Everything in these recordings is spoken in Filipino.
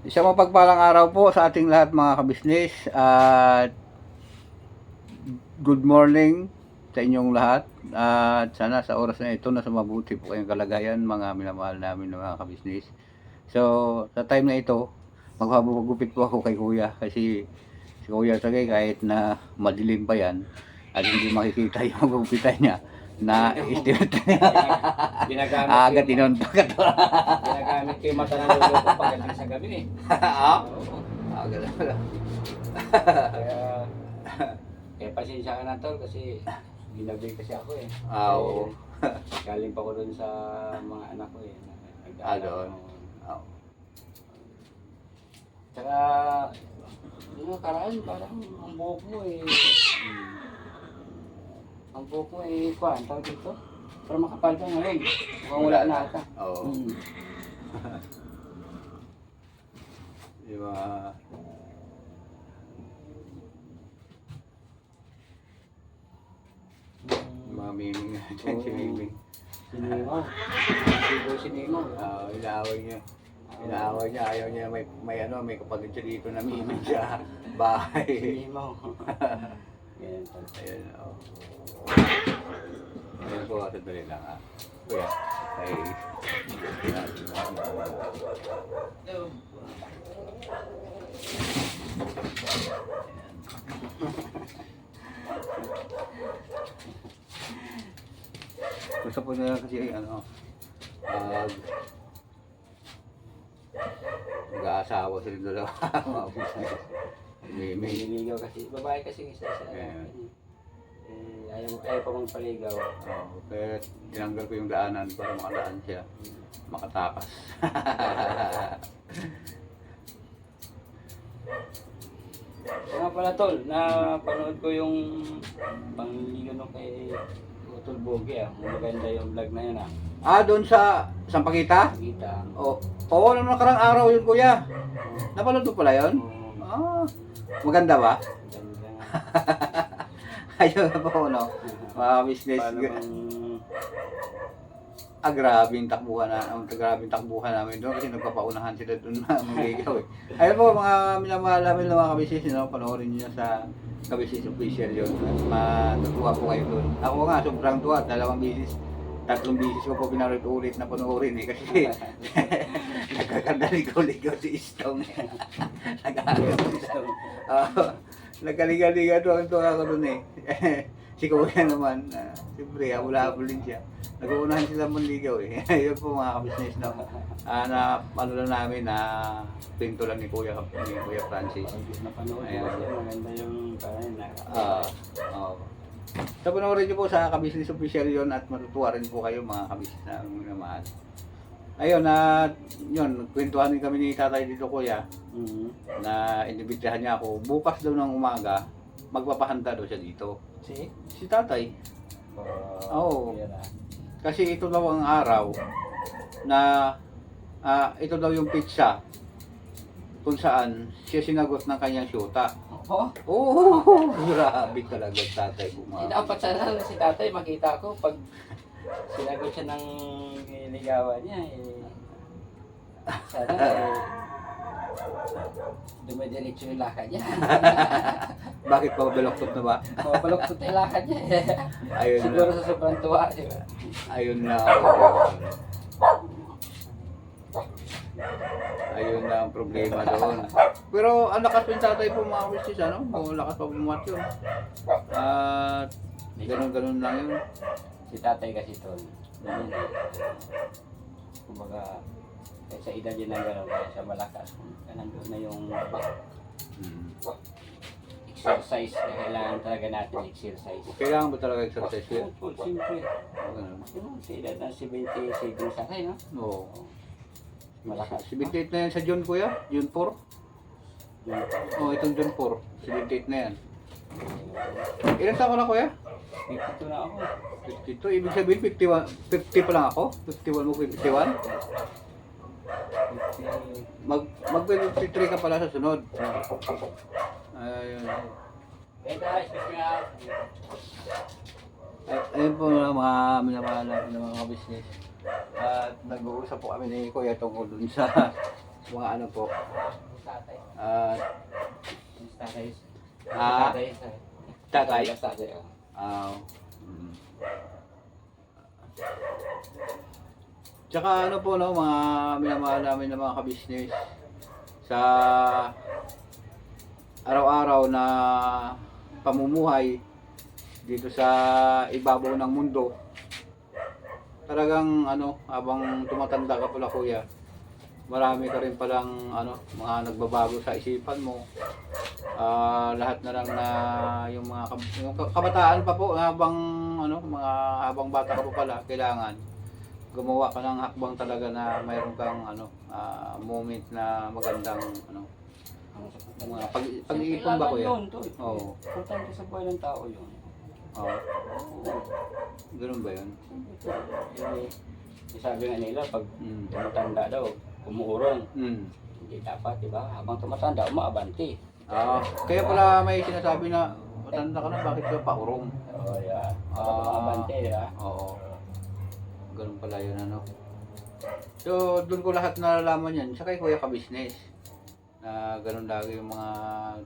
Isang mapagpalang araw po sa ating lahat mga kabisnes at good morning sa inyong lahat at sana sa oras na ito nasa mabuti po kayong kalagayan mga minamahal namin ng mga kabisnes. So sa time na ito magpapagupit po ako kay kuya kasi si kuya Sagay kahit na madilim pa yan at hindi makikita yung magupitan niya na estimate niya. Agad tinontok ka to. Ginagamit ko yung mata ng lolo ko pagdating sa gabi eh. Agad pala. Kaya pasensya ka na tol kasi ginabi kasi ako eh. Oo. Galing pa ko dun sa mga anak ko eh. Doon. Oo. Tsaka, yung karaan parang ang buhok mo eh. Ang buhok mo eh, kuhan, tawag dito? Pero makapal ka ngayon. Mukhang wala na ata. Oo. Di ba? Mga miming na dyan, si miming. Sinimaw. Sinimaw. Inaaway niya. Inaaway niya, ayaw niya may kapatid siya dito na miming siya. Bahay. Sinimaw. Yan. Ayan, oo. Ayan po, sandali lang ha. Kuya, ay... Gusto po nila kasi mag-aasawa sila dalawa. May niligaw kasi. Babae kasi isa sa ayaw pa mong paligaw. Kaya tinanggal ko yung daanan para makadaan siya. Makatakas. Nga pala tol, napanood ko yung pangligaw nung kay Utol Bogi ah. Maganda yung vlog na yun ah. Doon sa Sampaguita? Kita. Oo, nung nakarang araw yun kuya. Napanood mo pala yun? Maganda ba? Ganda nga. Ayun na po, no? Mga business. Grabing takbuhan namin doon kasi nagpapaunahan sila doon na magigaw eh. Ayun po mga minamahal namin ng mga kabisnes, no? Panoorin niyo sa Kabisnes Official yun. Matutuwa po kayo doon. Ako nga, sobrang tuwa. 3 bisis ko po pinarulit na panoorin eh kasi nagkakandaligaw-ligaw si Istong. Nagkaliga-liga tuwang-tuwa ako doon eh. Si Kuya naman, siyempre, habol-habol din siya. Nag-uunahan sila manligaw eh. Yun po mga kabisnes na ano lang namin na pinto lang ni Kuya Francis. Napanood ko kasi maganda yung parang So panoorin niyo po sa Kabisnes Official yun at matutuwa rin po kayo mga kabisnes na minamahal. Ayun, yun, kwentuhan din kami ni tatay dito kuya na inibitahan niya ako. Bukas daw ng umaga, magpapahanda daw siya dito. Si tatay. Oo. Kasi ito daw ang araw na ito daw yung pizza kung saan siya sinagot ng kanyang syuta. Oo, grabe talaga tatay bumawa. Dapat sana si tatay makita ko pag sinagot siya ng ligawan niya eh. Sana dumidiretso yung lakad niya. Bakit pa baloktot na ba? Baloktot yung lakad niya eh. Ayun Siguro na. sa sobrang tuwa, di ba? Ayun na. Ayun na ang problema doon. Pero ang lakas yung tatay po mga kabisnes, ano? Ang lakas pa bumat yun. At ganun-ganun lang yun. Si tatay kasi tol, ganyan eh. Kumbaga, sa edad din ng gano'n, kaya siya malakas. Nandun na yung exercise na kailangan talaga natin exercise. Kailangan ba talaga exercise yun? Oo, siyempre. Ganun. Sa edad na 77 sa akin, no? Oo. Malakas. 78 na yan sa June kuya? June 4? Oo, itong June 4. 78 na yan. Ilan taon ko na kuya? 52 na ako. 52, ibig sabihin 50 pa lang ako? 51 mo 51? Mag-53 ka pala sa sunod. Ayun. Ayun po mga minamahal ng mga business. At nag-uusap po kami ni Kuya tungkol dun sa mga ano po. Tatay. Ah, Tatay. Ah, tatay. Tatay. Oh. Mm. Tsaka ano po no, mga minamahal namin ng mga kabisnes sa araw-araw na pamumuhay dito sa ibabaw ng mundo. Talagang ano, habang tumatanda ka pala kuya, marami ka rin palang ano, mga nagbabago sa isipan mo. Lahat na lang na yung mga yung kabataan pa po habang ano, mga habang bata ka pa pala, kailangan gumawa ka ng hakbang talaga na mayroon kang ano, moment na magandang ano, mga pag-iipon ba kuya? Oo. Importante sa buhay ng tao yun. Oo. Ganun ba yun? Sabi nga nila, pag Mm. tumatanda daw, umuurong. Mm. Hindi dapat, di ba? Habang tumatanda, umaabante. Kaya pala may sinasabi na matanda ka na, bakit ka paurong? Oo, yan. Umaabante, di ba? Oo. Ganun pala yun ano. So, doon ko lahat nalalaman yan. Sa kay Kuya Ka-Business. Na ganun lagi yung mga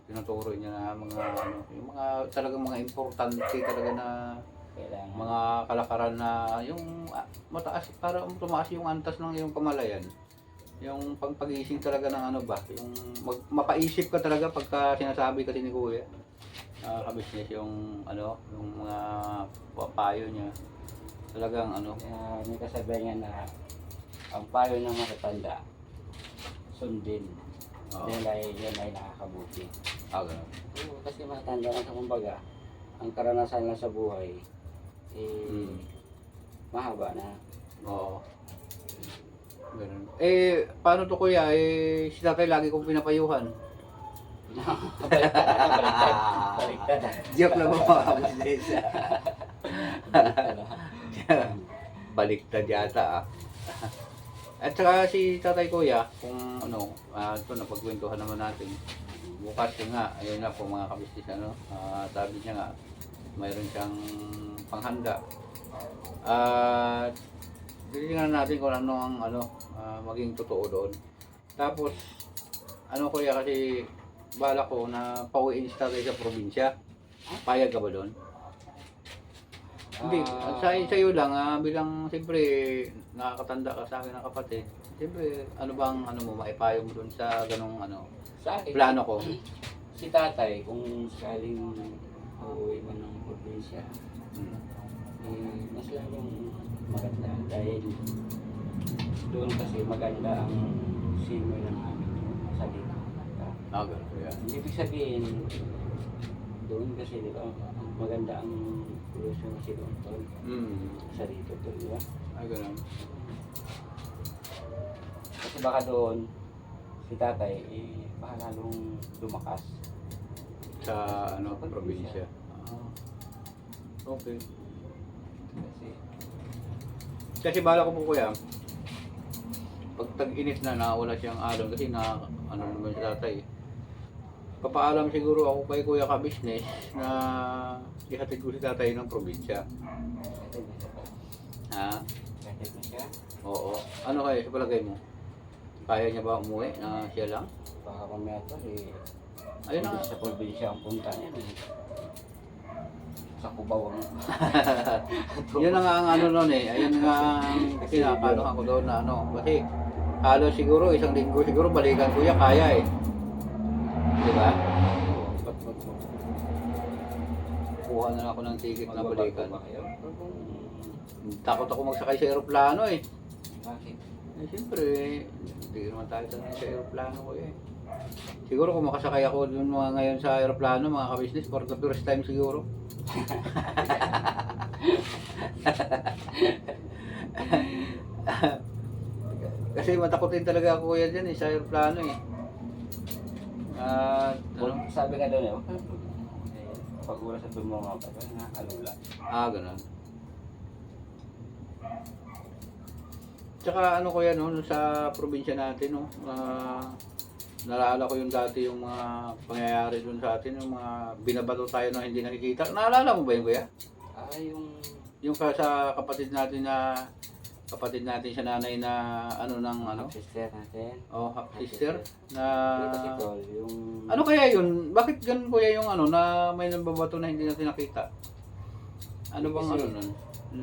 tinuturo niya na mga ano, yung mga talagang mga importante talaga na Kailangan. mga kalakaran na yung mataas para tumaas yung antas ng iyong kamalayan. Yung pagpagising talaga ng ano ba, yung mapaisip ka talaga pagka sinasabi kasi ni Kuya. Ka-Business yung ano, yung mga payo niya. Talagang ano, Kaya may kasabihan na ang payo ng matatanda, sundin. Yan ay nakakabuti. ganun. Oo, kasi matanda na sa kumbaga, ang karanasan lang sa buhay, mahaba na. Oo. Ganun. Paano to kuya? Si tatay lagi kong pinapayuhan. Baliktad. Joke lang po mga kabisnes. Baliktad yata At saka si tatay kuya, kung ano, ito napagkwentuhan naman natin. Bukas yun nga, ayun nga po mga kabisnes ano, sabi niya nga, mayroon siyang panghanda. At titingnan natin kung ano ang ano, maging totoo doon. Tapos, ano kuya kasi bala ko na pauwiin si tatay sa probinsya. Payag ka ba doon? Hindi, sa iyo lang, bilang siyempre nakakatanda ka sa akin ng kapatid. Siyempre, ano bang ano mo, maipayo mo doon sa ganong ano, Sa akin, plano ko? si tatay, kung sakaling uuwi mo ng probinsya, mas lalong maganda dahil doon kasi maganda ang simoy ng amin sa dito. Ganun po yan. Ibig sabihin, doon kasi di ba, maganda ang pollution kasi doon sa dito to, di ba? Ganun. Kasi baka doon, si tatay, baka lalong lumakas. Sa ano, probinsya. Okay. Kasi, Kasi bala ko po kuya, pag tag-init na nawala siyang alon kasi na ano naman si tatay. Papaalam siguro ako kay Kuya Ka-Business na ihatid ko si tatay ng probinsya. kahit na siya, Oo. Ano kayo sa palagay mo? Kaya niya ba umuwi na siya lang? baka mamaya to, Ayun na. sa probinsya ang punta niya. Sa Cubao ang Yun na nga ang ano nun Ayun nga ang kinakano ako doon na ano. Kasi halos siguro isang linggo siguro balikan kuya kaya Di ba? Kuha na ako ng ticket na balikan. ba kayo? Takot ako magsakay sa aeroplano Bakit? Siyempre, hindi naman tayo sanay sa aeroplano ko Siguro kung makasakay ako dun mga ngayon sa aeroplano, mga ka-business, for the first time siguro. Kasi matakotin talaga ako kuya dyan sa aeroplano At ano? Sabi nga doon pag wala sa tumunga pa, nakakalula. Ganun. Tsaka ano kuya no, sa probinsya natin no, naalala ko yung dati yung mga pangyayari doon sa atin, yung mga binabato tayo na hindi nakikita. Naalala mo ba yun kuya? Yung Yung sa kapatid natin na kapatid natin sa nanay na ano ng ano? Sister natin. Oh, sister na Dito si Tol, yung... ano kaya yun? Bakit ganun kuya yung ano na may nambabato na hindi natin nakita? Ano bang Kasi- ano nun?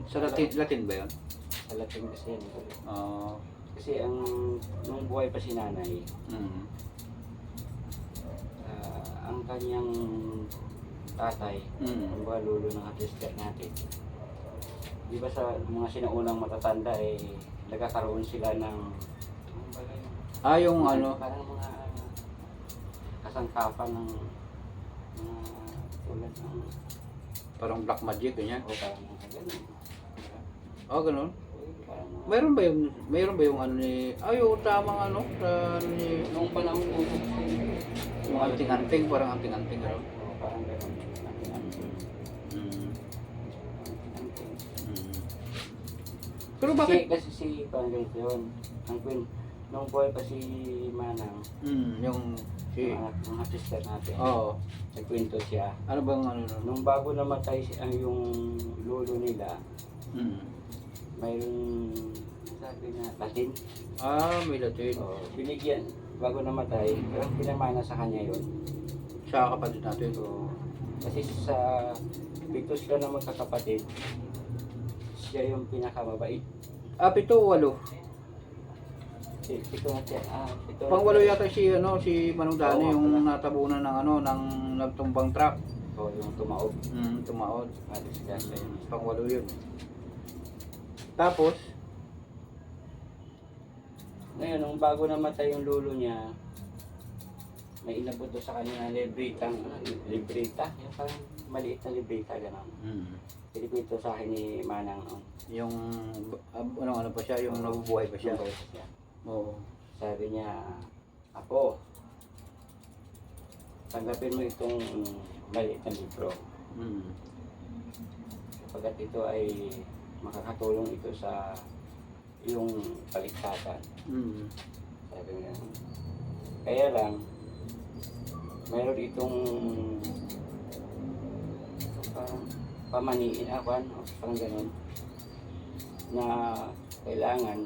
Sa Latin ba yun? Sa Latin kasi yan. Oh, Kasi nung buhay pa si nanay, mm. ang kanyang tatay, Mm. ang mga lolo ng sister natin, di ba sa mga sinaunang matatanda nagkakaroon sila ng ano ba yun? Ah, yung ano? Parang mga kasangkapan ng mga tulad ng Parang black magic ganyan. o parang mga ganun. Oh, ganun. Parang mga- Mayroon ba yung ano ni ayo tamang ano sa ano ni nung panahon ko yung anting-anting parang anting-anting ano. parang ganun. Mm. Anting. Mm. Pero bakit Kasi si Panggal yun, ang queen, nung buhay pa si Manang, yung si yung sister natin, oh, nagkwento siya. ano bang ano nun? Nung bago namatay yung lolo nila, Mm. mayroong sabi na Latin. Ah, may Latin. So, binigyan, bago namatay, pero pinamana sa kanya yun. Sa kapatid natin. So, kasi sa pito sila na magkakapatid, siya yung pinakamabait. Ah, 7 o 8. Pito na siya. Pito na Pangwalo siya. yata si ano si Manong Dani Oo, yung pala. natabunan ng ano ng nagtumbang truck. So, yung tumaog. Tumaod. Siya yun. Pangwalo yun. Tapos, Ngayon, nung bago namatay yung lolo niya, may inabot doon sa kanya na libreta. Yung parang maliit na libreta, gano'n. Pinikwento sa akin ni Manang noon. yung ano pa siya, yung nabubuhay pa siya. Yung boses niya. Oo. Sabi niya, Apo, tanggapin mo itong maliit na libro. Mm. Pagkat ito ay makakatulong ito sa iyong paligsasan. Mm. Sabi niya. Kaya lang, mayroon itong parang pamaniin parang ganun, na kailangan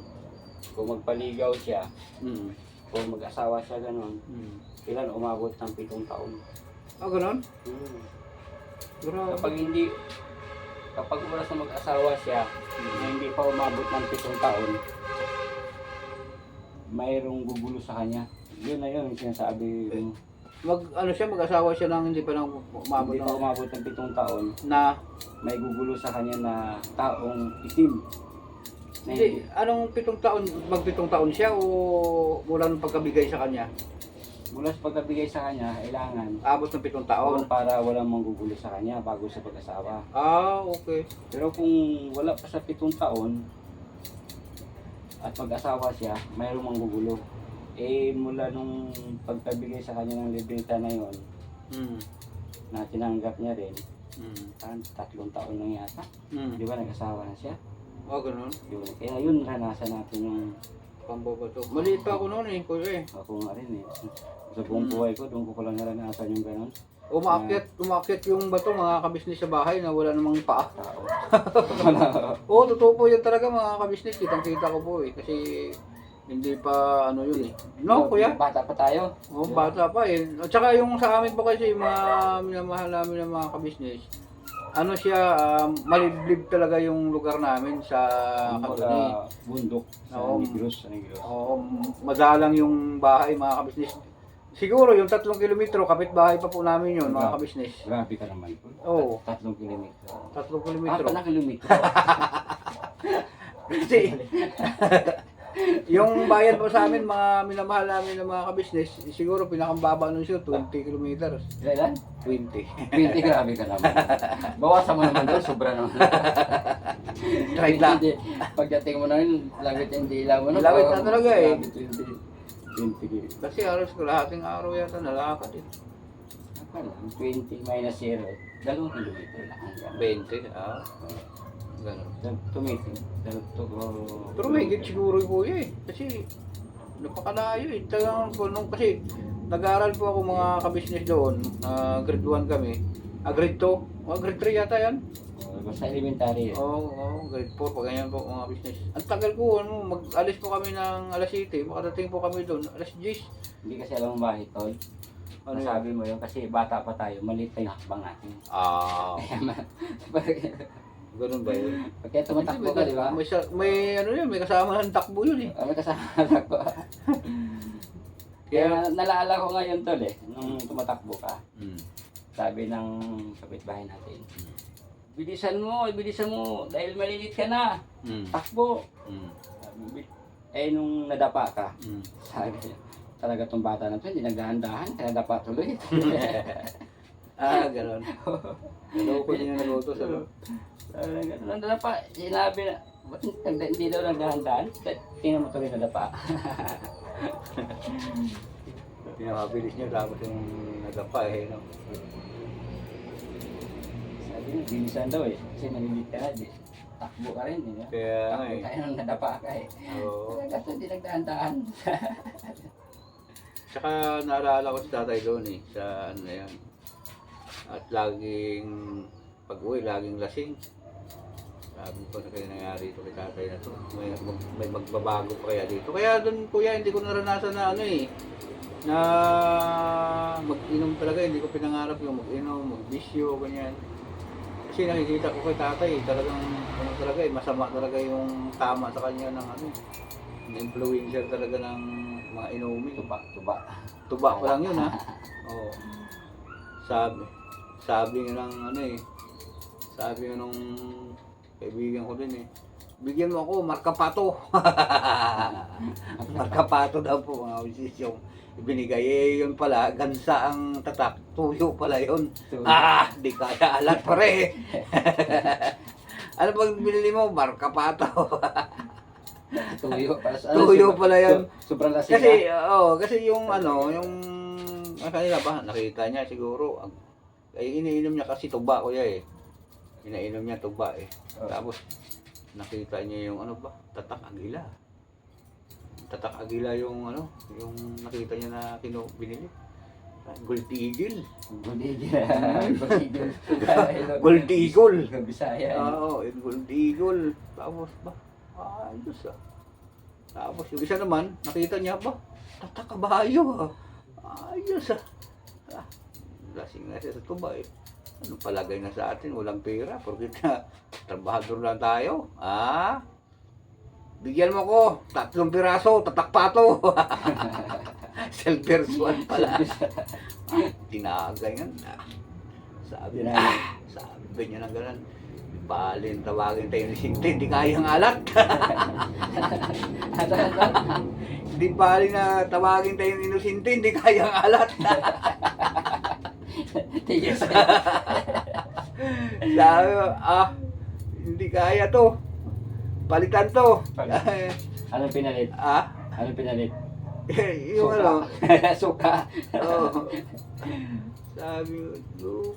kung magpaligaw siya, Mm. kung mag-asawa siya ganun, Mm. kailan umabot ng 7 taon. Ah, ganun? Hmm. Grabe. Kapag oras na mag-asawa siya, na hindi pa umabot ng 7 taon, mayroong gugulo sa kanya. Yun na yun, yung sinasabi. Mag-asawa siya nang hindi pa nang umabot Hindi pa ng umabot ng 7 taon, na may gugulo sa kanya na taong itim. Na hindi, anong 7 taon, mag-7 taon siya o mula nung pagkabigay sa kanya? mula sa pagkabigay sa kanya, kailangan Abot ng 7 taon. para walang manggugulo sa kanya bago sa pag-asawa. Ah, okay. Pero kung wala pa sa 7 taon at mag-asawa siya, mayroong manggugulo. Mula nung pagkabigay sa kanya ng libreta na yon, Mm. na tinanggap niya rin, Mm. 3 taon lang yata. Mm. Di ba nag-asawa na siya? Ah, ganun. Yun. Kaya yun, naranasan natin yung Pambabato. Maliit pa ako noon eh, kuya eh. ako nga rin eh. Sa buong buhay ko, doon ko lang naranasan yung gano'n. Umakyat yung bato mga kabisnes sa bahay na wala namang paa. Tao. Oo, totoo po yun talaga mga kabisnes. Kitang-kita ko po eh. Kasi hindi pa ano yun eh. No, kuya? Bata pa tayo. Oo, bata pa eh. At saka yung sa amin po kasi, mga minamahal namin ng mga kabisnes, ano siya, maliblib talaga yung lugar namin sa Katuni. Bundok sa Oo. Negros. Oo, madalang yung bahay mga kabisnes. Siguro yung 3 kilometro, kapitbahay pa po namin yun mga kabisnes. Grabe ka naman. Oo. 3 kilometro. 3 kilometro. Na kilometro. Kasi, yung bayan po sa amin, mga minamahal namin ng mga kabisnes, siguro pinakambaba nun siya, 20 kilometers. Ilan? 20. 20, grabe ka naman. Bawasan mo naman doon, sobra naman. Right lang. Pagdating mo na yun, lawit yung dila mo. Lawit na talaga eh. 20 Kasi halos kalahating araw yata nalakad eh. 20 minus 0, 2 kilometro lang. 20, Ganun. Tumiting. Pero may higit siguro yung kuya eh. Kasi napakalayo eh. Talagang nung kasi nag-aaral po ako mga kabisnes doon. Grade 1 kami. grade 2. Grade 3 yata yan. Basta elementary yun. Grade 4. Pag ganyan po mga business. Ang tagal ko, mag-alis po kami ng alas 7. Makadating po kami doon, alas 10. Hindi kasi alam mo bakit, tol. Ano yan? Sabi mo yun, kasi bata pa tayo, maliit pa yung hakbang natin. Ganun ba yun? Kaya tumatakbo ka, di ba? May ano yun, may kasama ng takbo yun eh. May kasama takbo. Kaya naalala ko ngayon, tol eh, nung tumatakbo ka. Sabi ng kapitbahay natin, bilisan mo, dahil maliliit ka na. Takbo. Eh, nung nadapa ka, sabi niya, talaga tong bata na to, hindi nagdahan-dahan, kaya nadapa tuloy. Ganun. Naloko niya naluto sa loob. Ganun nadapa, sinabi na, ba't hindi daw nagdahan-dahan? Tingnan mo tuloy nadapa. Pinakabilis niya tapos yung nagapa eh. No? Sabi niya, bilisan daw eh, kasi maliliit ka na, takbo ka rin. Kaya nga takbo eh. tayo nung nadapa ka eh. Oo. Talaga to, hindi nagdahan-dahan. Tsaka naalala ko si tatay doon eh, sa ano na yan. At laging, pag-uwi, laging lasing. Sabi ko na kaya nangyari ito kay tatay na to. May magbabago pa kaya dito. Kaya doon kuya, hindi ko naranasan na ano eh. Na mag-inom talaga, hindi ko pinangarap yung mag-inom, mag-bisyo, ganyan. Kasi nakikita ko kay tatay, talagang ano talaga eh, masama talaga yung tama sa kanya ng ano. Influencer talaga ng mga inumin. Tuba pa lang yun ha. Oo. Sabi nga ng ano eh. Sabi nga nung kaibigan ko din eh. Bigyan mo ako, markapato. Markapato daw po mga wisis yung ibinigay. Eh yun pala, gansa ang tatak. Tuyo pala yun. Di kaya alat pare. Ano bang binili mo? Markapato. Tuyo pala yun. Sobrang lasing Kasi yung ano, yung kanila ba, nakita niya siguro. Ay iniinom niya kasi tuba kuya eh. Inainom niya tuba eh. Tapos nakita niya yung ano ba, tatak agila. Tatak agila yung ano, yung nakita niya na binili. Gold Eagle. Gold Eagle. Bisaya. Oo, Gold Eagle. Tapos ba, ayos ah. Tapos yung isa naman, nakita niya ba, tatak kabayo ah. Ayos ah. Lasing na siya sa tuba eh. Ano palagay na sa atin, walang pera, porque na trabahador lang tayo. Bigyan mo ko, 3 piraso, tatakpato. Self-person pala. Tinagay yan. Sabi niya na gano'n. Balin, tawagin tayo ni Sinti, hindi kayang alat. Hindi balin na tawagin tayo ni Sinti, hindi kayang alat. Sabi ko, hindi kaya to. Palitan to. Anong pinalit? Anong pinalit? Yung Suka. ano. Suka. Oo. Sabi ko,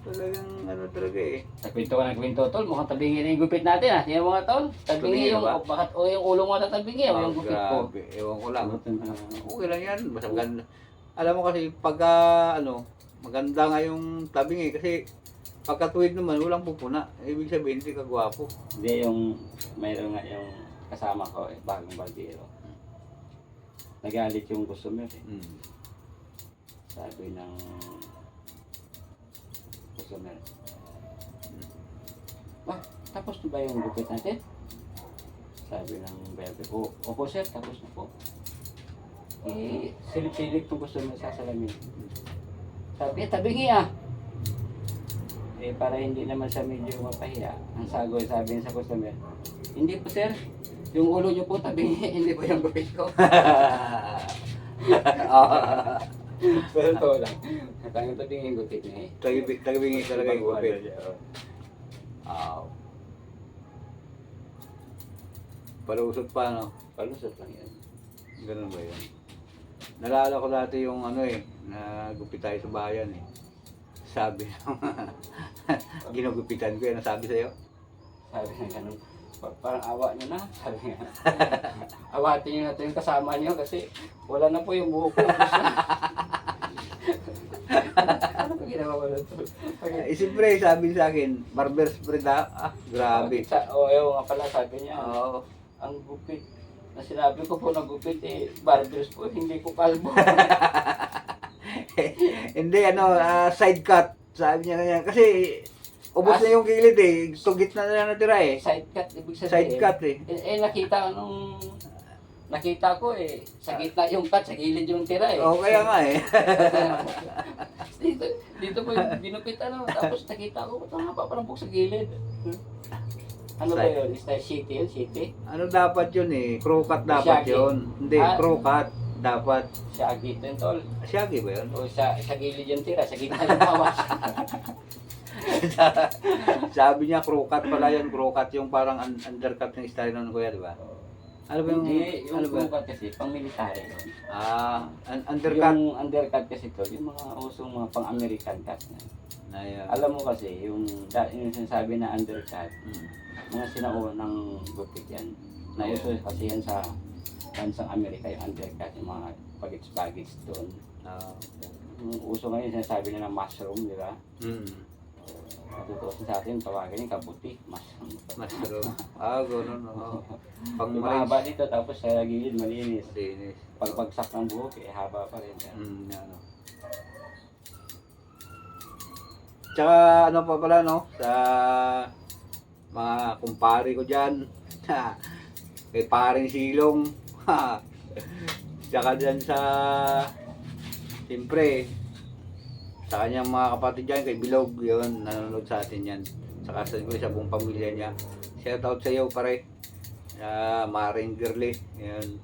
talagang ano talaga eh. Nagkwento ka ng kwento, tol. Mukhang tabingi na yung gupit natin ha. Tingnan mo nga, tol. Tabingi yung, yung ulo mo na tabingi o yung gupit ko. Grabe. Ewan ko lang. Okay lang yan. Basta maganda. Alam mo kasi pagka maganda nga yung tabing eh. Kasi pagkatuwid naman, walang pupuna. Ibig sabihin, hindi ka gwapo. Hindi, yung mayroon nga yung kasama ko, bagong baldero. Nagalit yung customer eh. Sabi ng customer, tapos na ba yung gupit natin? Sabi ng bebe ko, opo sir, tapos na po. Silip-silip yung customer sa salamin. Sabi, tabingi ah. Para hindi naman siya medyo mapahiya, ang sabi niya sa customer, hindi po sir, yung ulo niyo po tabingi, hindi po yung gupit ko. Pero to lang, tayong tabingi yung gupit niya eh. Tagbingi talaga yung gupit. Palusot pa no? Palusot lang yan. Ganun ba yun? Nalala ko dati yung ano eh, nagupit tayo sa bayan eh. Sabi ng ginugupitan ko, ano sabi sa'yo? Sabi nga ganun, parang awa nyo na. Sabi nga, awatin nyo na ito yung kasama nyo kasi wala na po yung buhok ko. Ano ko nawawala to. Siyempre, sabi sa akin, barber spread grabe. Oo, nga pala, sabi niya, Oo. ang gupit. Na sinabi ko po na gupit barbers po, hindi ko kalbo. Hindi, side cut. Sabi niya ganyan. Kasi, ubos na yung kilid Tugit na lang natira Side cut, ibig sabihin. Side cut nakita ko sa gitna yung cut, sa gilid yung tira Oo, kaya nga dito ko yung ginupit tapos nakita ko, ito nga pa, parang po sa gilid. Ano ba yun? Is that shitty yun? Shitty? Ano dapat yun Crow cut dapat Shaggy. yun. Hindi, crow cut. Dapat. Shaggy ito yun, tol. Shaggy ba yun? O sa gilid yung tira, sa gitna yung bawas. Sabi niya, crow cut pala yun. Crow cut yung parang undercut ng style nun, kuya, di ba? Ano ba yung... Hindi, yung ano ba? cut kasi, pang military yun. Undercut. Yung undercut kasi to, yung mga usong mga pang-American cut na. Alam mo kasi, yung sinasabi na undercut, mga sinaunang gupit yan. Nauso kasi yan sa bansang Amerika, yung undercut, yung mga bagets doon. Yung uso ngayon, sinasabi na ng mushroom, di ba? Natutusin sa atin, tawagin yung kabuti, mushroom. Mushroom. Gano'n. Pang Mahaba dito, tapos sa gilid, malinis. Malinis. Pagbagsak ng buhok, haba pa rin. Tsaka ano pa pala sa mga kumpare ko dyan, kay paring Silong, tsaka dyan siyempre, sa kanyang mga kapatid dyan, kay Bilog, yun, nanonood sa atin yan. Tsaka sa buong pamilya niya. Shout out sa iyo pare, Maring Girly, yun.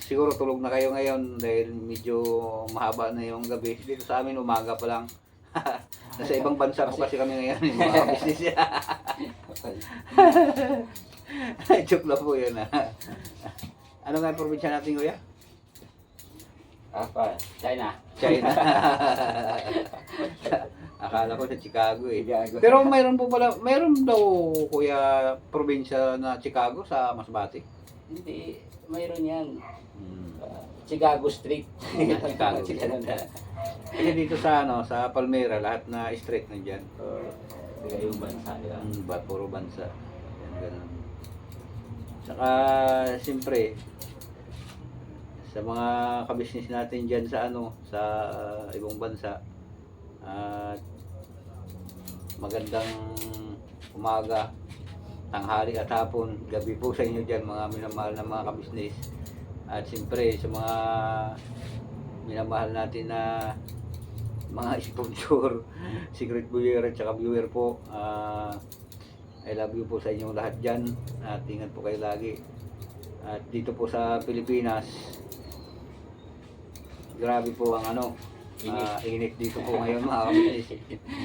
Siguro tulog na kayo ngayon dahil medyo mahaba na yung gabi. Dito sa amin umaga pa lang. Nasa ibang bansa po kasi kami ngayon, yung mga business. Joke lang po yun Ano nga yung probinsya natin, kuya? China. China. Akala ko sa Chicago Pero mayroon daw, kuya, probinsya na Chicago sa Masbate? Hindi, mayroon yan. Chicago Street. Chicago Street. Kasi dito sa Palmera, lahat na street na dyan. Yung bansa nila. Puro bansa. Yan, ganun. Saka, siyempre, sa mga kabisnes natin dyan sa ibang bansa, at magandang umaga, tanghali at hapon, gabi po sa inyo dyan, mga minamahal na mga kabisnes. At siyempre, sa mga minamahal natin na mga sponsor, secret viewer at saka viewer po, I love you po sa inyong lahat dyan at ingat po kayo lagi. At dito po sa Pilipinas, grabe po ang init dito po ngayon mga kabisnes.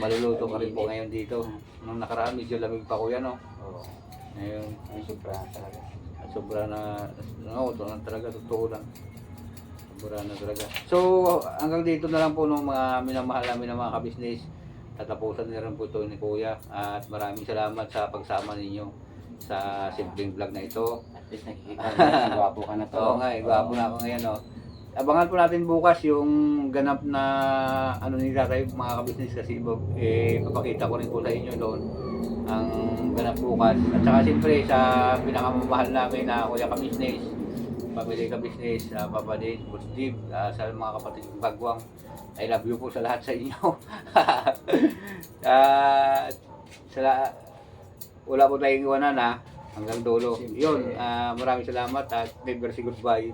Maluluto ka rin po ngayon dito. Nung nakaraan medyo lamig pa kuya ngayon Sobra talaga. Sobra na talaga, totoo lang. Sobra na talaga. So, hanggang dito na lang po ng mga minamahal namin ng mga kabisnes. Tatapusan na rin po ito ni Kuya. At maraming salamat sa pagsama ninyo sa simpleng vlog na ito. At least nakikita na, gwapo ka na to. Oo nga, gwapo na ako ngayon. Abangan po natin bukas yung ganap na ni tatay mga kabisnes kasi papakita ko rin po sa inyo doon ang ganap bukas. At saka siyempre sa pinakamamahal namin na Kuya Kabisnes, Pamilya Kabisnes, Papa Din, Boss Dib, sa mga kapatid ng Bagwang, I love you po sa lahat sa inyo. Wala po tayong iwanan hanggang dulo. Yun, maraming salamat at never say goodbye.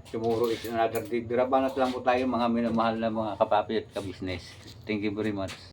Tomorrow is another day. Birabanat lang po tayo mga minamahal na mga kapapi at kabisnes. Thank you very much.